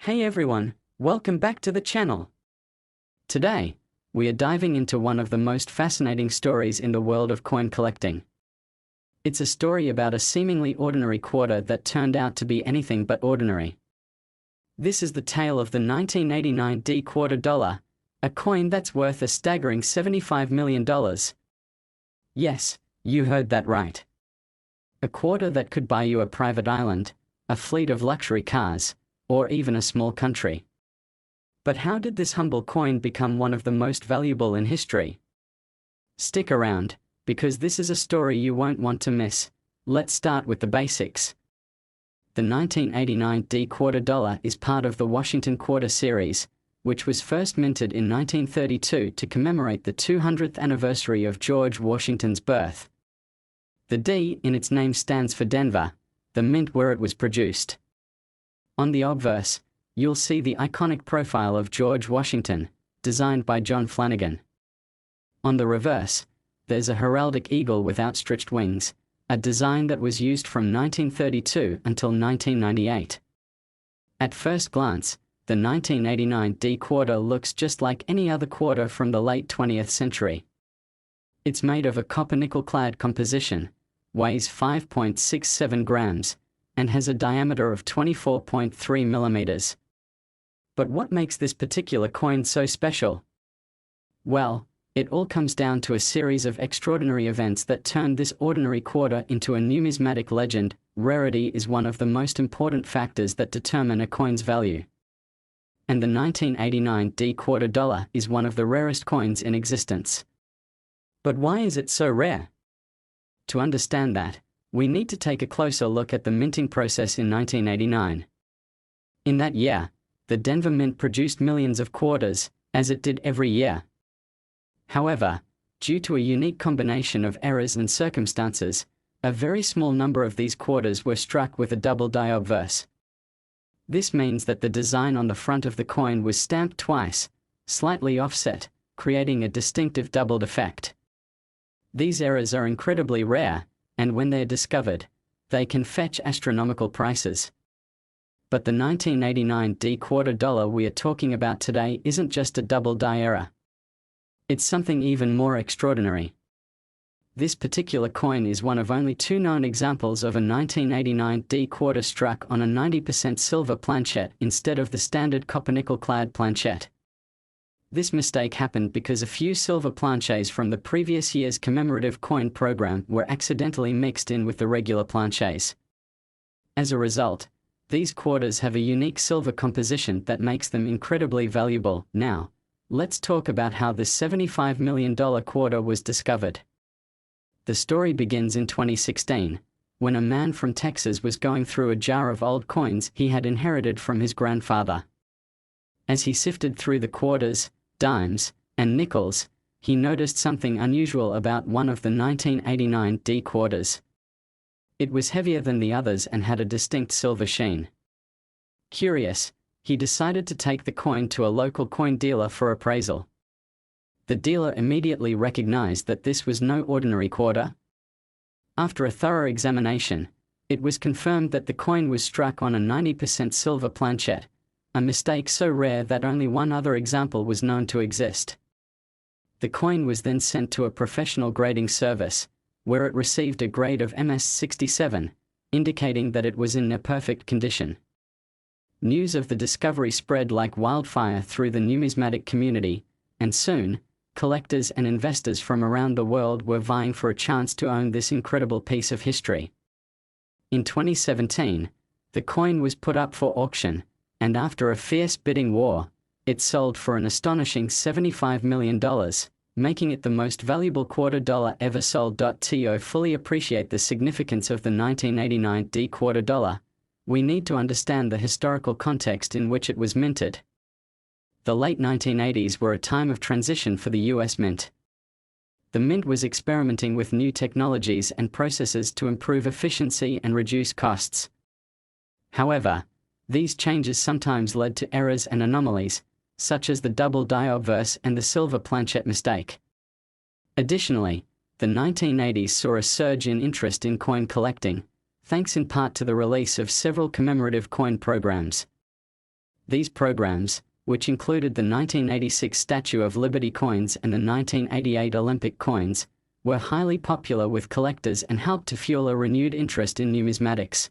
Hey everyone, welcome back to the channel. Today, we are diving into one of the most fascinating stories in the world of coin collecting. It's a story about a seemingly ordinary quarter that turned out to be anything but ordinary. This is the tale of the 1989 D quarter dollar, a coin that's worth a staggering $75 million. Yes, you heard that right. A quarter that could buy you a private island, a fleet of luxury cars, or even a small country. But how did this humble coin become one of the most valuable in history? Stick around, because this is a story you won't want to miss. Let's start with the basics. The 1989 D quarter dollar is part of the Washington Quarter series, which was first minted in 1932 to commemorate the 200th anniversary of George Washington's birth. The D in its name stands for Denver, the mint where it was produced. On the obverse, you'll see the iconic profile of George Washington, designed by John Flanagan. On the reverse, there's a heraldic eagle with outstretched wings, a design that was used from 1932 until 1998. At first glance, the 1989 D quarter looks just like any other quarter from the late 20th century. It's made of a copper-nickel-clad composition, weighs 5.67 grams, and has a diameter of 24.3 millimeters. But what makes this particular coin so special? Well, it all comes down to a series of extraordinary events that turned this ordinary quarter into a numismatic legend. Rarity is one of the most important factors that determine a coin's value. And the 1989 D quarter dollar is one of the rarest coins in existence. But why is it so rare? To understand that, we need to take a closer look at the minting process in 1989. In that year, the Denver Mint produced millions of quarters, as it did every year. However, due to a unique combination of errors and circumstances, a very small number of these quarters were struck with a double die obverse. This means that the design on the front of the coin was stamped twice, slightly offset, creating a distinctive doubled effect. These errors are incredibly rare, and when they're discovered, they can fetch astronomical prices. But the 1989 D quarter dollar we are talking about today isn't just a double die error. It's something even more extraordinary. This particular coin is one of only two known examples of a 1989 D quarter struck on a 90% silver planchet instead of the standard copper-nickel-clad planchet. This mistake happened because a few silver planchets from the previous year's commemorative coin program were accidentally mixed in with the regular planchets. As a result, these quarters have a unique silver composition that makes them incredibly valuable. Now, let's talk about how this $75 million quarter was discovered. The story begins in 2016, when a man from Texas was going through a jar of old coins he had inherited from his grandfather. As he sifted through the quarters, dimes, and nickels, he noticed something unusual about one of the 1989 D quarters. It was heavier than the others and had a distinct silver sheen. Curious, he decided to take the coin to a local coin dealer for appraisal. The dealer immediately recognized that this was no ordinary quarter. After a thorough examination, it was confirmed that the coin was struck on a 90% silver planchet, a mistake so rare that only one other example was known to exist. The coin was then sent to a professional grading service, where it received a grade of MS67, indicating that it was in near perfect condition. News of the discovery spread like wildfire through the numismatic community, and soon, collectors and investors from around the world were vying for a chance to own this incredible piece of history. In 2017, the coin was put up for auction, and after a fierce bidding war, it sold for an astonishing $75 million, making it the most valuable quarter dollar ever sold. To fully appreciate the significance of the 1989 D quarter dollar, we need to understand the historical context in which it was minted. The late 1980s were a time of transition for the US Mint. The Mint was experimenting with new technologies and processes to improve efficiency and reduce costs. However, these changes sometimes led to errors and anomalies, such as the double die obverse and the silver planchet mistake. Additionally, the 1980s saw a surge in interest in coin collecting, thanks in part to the release of several commemorative coin programs. These programs, which included the 1986 Statue of Liberty coins and the 1988 Olympic coins, were highly popular with collectors and helped to fuel a renewed interest in numismatics.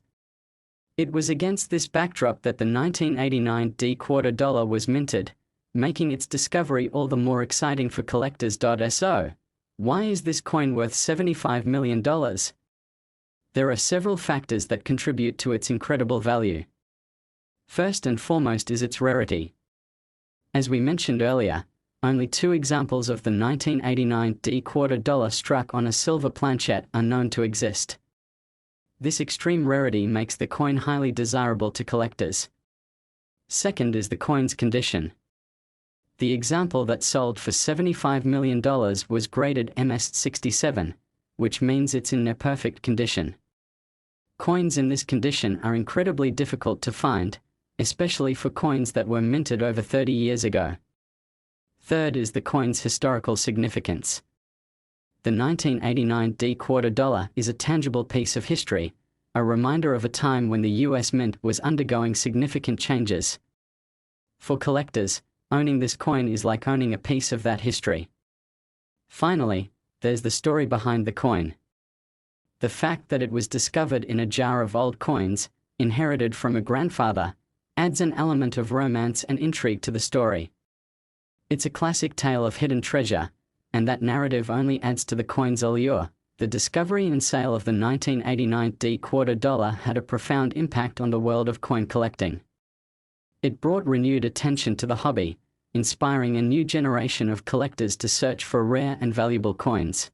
It was against this backdrop that the 1989 D-quarter dollar was minted, making its discovery all the more exciting for collectors. So, why is this coin worth $75 million? There are several factors that contribute to its incredible value. First and foremost is its rarity. As we mentioned earlier, only 2 examples of the 1989 D-quarter dollar struck on a silver planchet are known to exist. This extreme rarity makes the coin highly desirable to collectors. Second is the coin's condition. The example that sold for $75 million was graded MS67, which means it's in near perfect condition. Coins in this condition are incredibly difficult to find, especially for coins that were minted over 30 years ago. Third is the coin's historical significance. The 1989 D-quarter dollar is a tangible piece of history, a reminder of a time when the US Mint was undergoing significant changes. For collectors, owning this coin is like owning a piece of that history. Finally, there's the story behind the coin. The fact that it was discovered in a jar of old coins, inherited from a grandfather, adds an element of romance and intrigue to the story. It's a classic tale of hidden treasure, and that narrative only adds to the coin's allure. The discovery and sale of the 1989 D-quarter dollar had a profound impact on the world of coin collecting. It brought renewed attention to the hobby, inspiring a new generation of collectors to search for rare and valuable coins.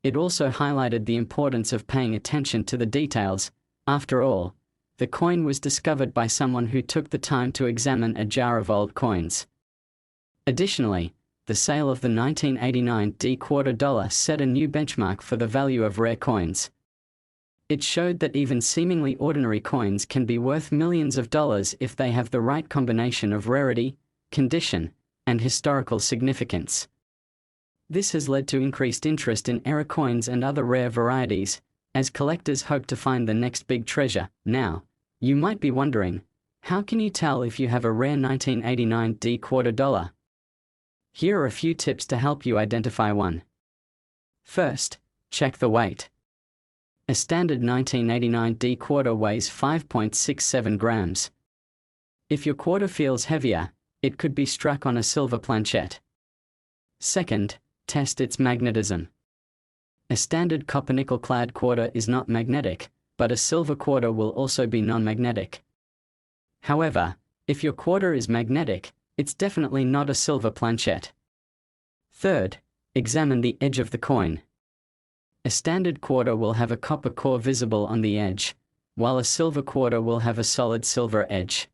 It also highlighted the importance of paying attention to the details. After all, the coin was discovered by someone who took the time to examine a jar of old coins. Additionally, the sale of the 1989 D-quarter dollar set a new benchmark for the value of rare coins. It showed that even seemingly ordinary coins can be worth millions of dollars if they have the right combination of rarity, condition, and historical significance. This has led to increased interest in era coins and other rare varieties, as collectors hope to find the next big treasure. Now, you might be wondering, how can you tell if you have a rare 1989 D-quarter dollar? Here are a few tips to help you identify one. First, check the weight. A standard 1989 D-quarter weighs 5.67 grams. If your quarter feels heavier, it could be struck on a silver planchet. Second, test its magnetism. A standard copper-nickel clad quarter is not magnetic, but a silver quarter will also be non-magnetic. However, if your quarter is magnetic, it's definitely not a silver planchet. Third, examine the edge of the coin. A standard quarter will have a copper core visible on the edge, while a silver quarter will have a solid silver edge.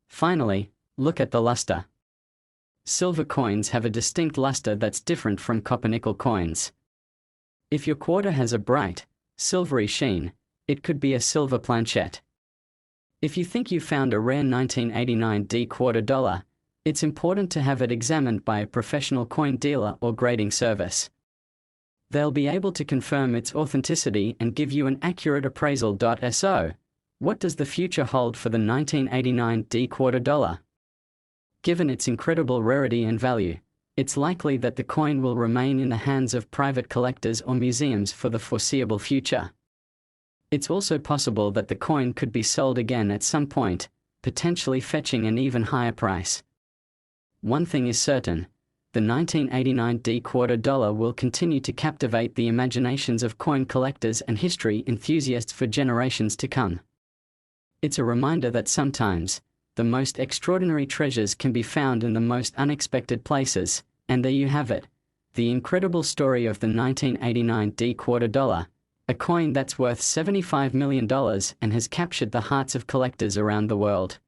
Finally, look at the luster. Silver coins have a distinct luster that's different from copper-nickel coins. If your quarter has a bright, silvery sheen, it could be a silver planchet. If you think you found a rare 1989 D-quarter dollar, it's important to have it examined by a professional coin dealer or grading service. They'll be able to confirm its authenticity and give you an accurate appraisal. So, what does the future hold for the 1989 D-quarter dollar? Given its incredible rarity and value, it's likely that the coin will remain in the hands of private collectors or museums for the foreseeable future. It's also possible that the coin could be sold again at some point, potentially fetching an even higher price. One thing is certain, the 1989 D-quarter dollar will continue to captivate the imaginations of coin collectors and history enthusiasts for generations to come. It's a reminder that sometimes, the most extraordinary treasures can be found in the most unexpected places, and there you have it, the incredible story of the 1989 D-quarter dollar, a coin that's worth $75 million and has captured the hearts of collectors around the world.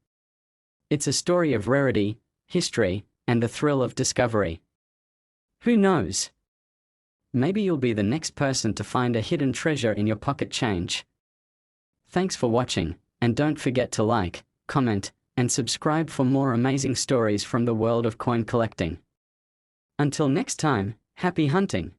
It's a story of rarity, history, and the thrill of discovery. Who knows? Maybe you'll be the next person to find a hidden treasure in your pocket change. Thanks for watching, and don't forget to like, comment, and subscribe for more amazing stories from the world of coin collecting. Until next time, happy hunting!